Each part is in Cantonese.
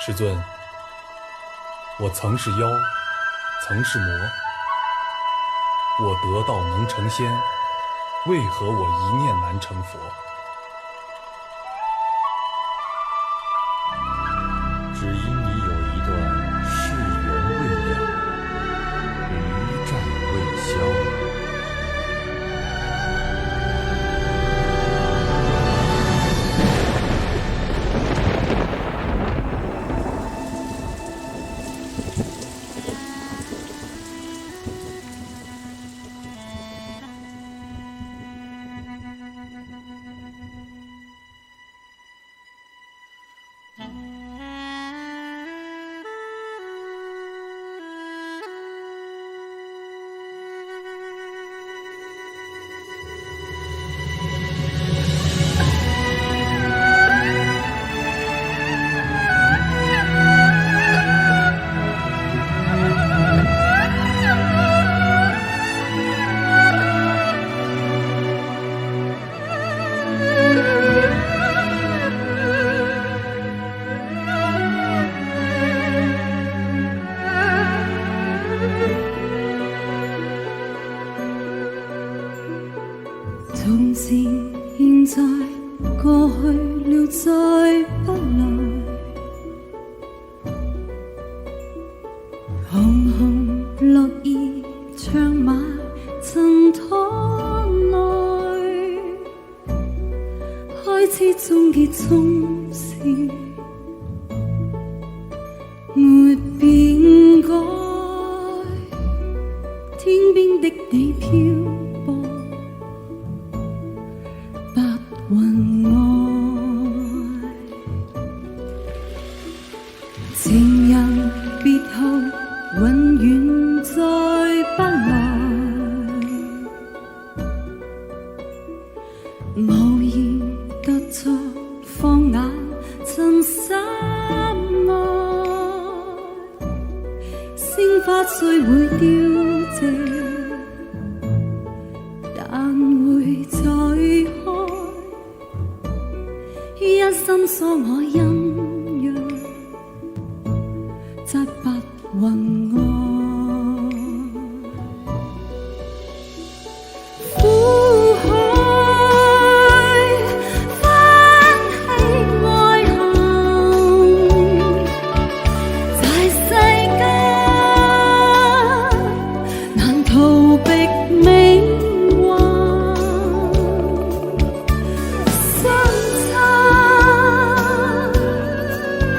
师尊，我曾是妖，曾是魔，我得道能成仙，为何我一念难成佛？只因你有一段世缘未了，余债未消。从前现在过去了再不来，红红落叶长埋尘土内，开始终结终是没变改，天边的你漂泊云外，情人别后永远再不来，无言得出放眼尘心爱，鲜花虽会凋谢，但会再开。一心锁我阴阳，疾白云外。苦海翻起愛恨，在世間難逃避命運。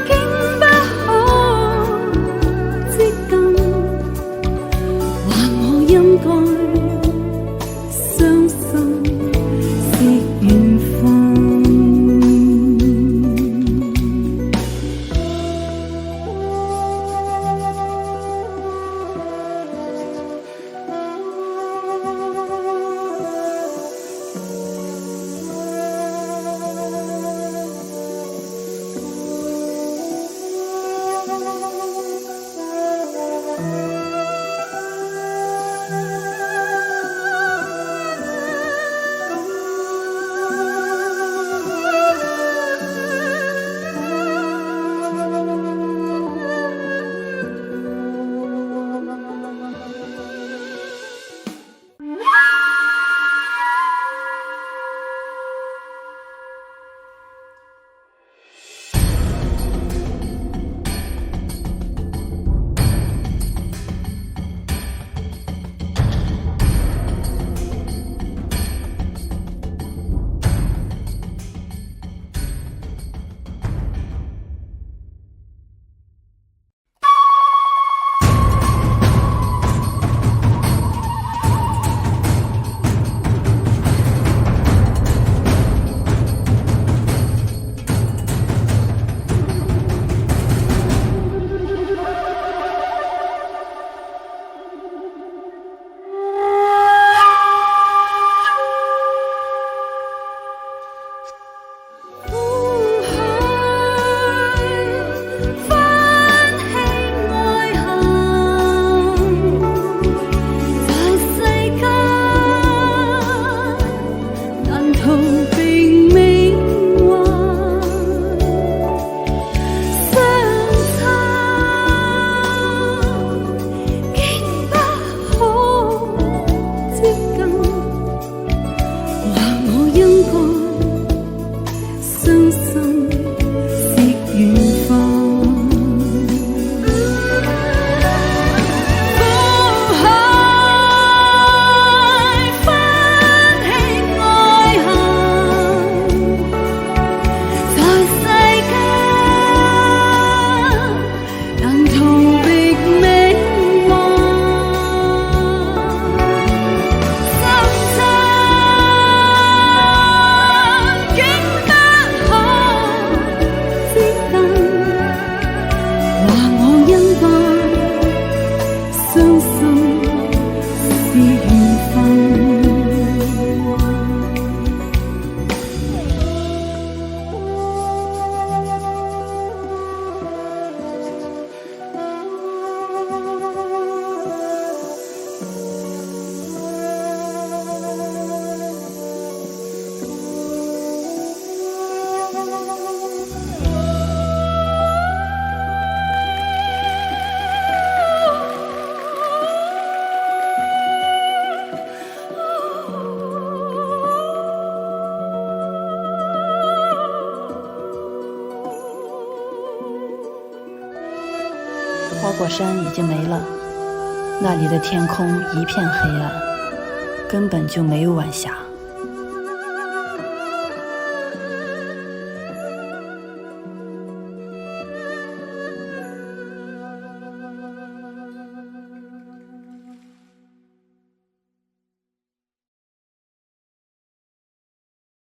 經不可接近。花果山已经没了，那里的天空一片黑暗，根本就没有晚霞。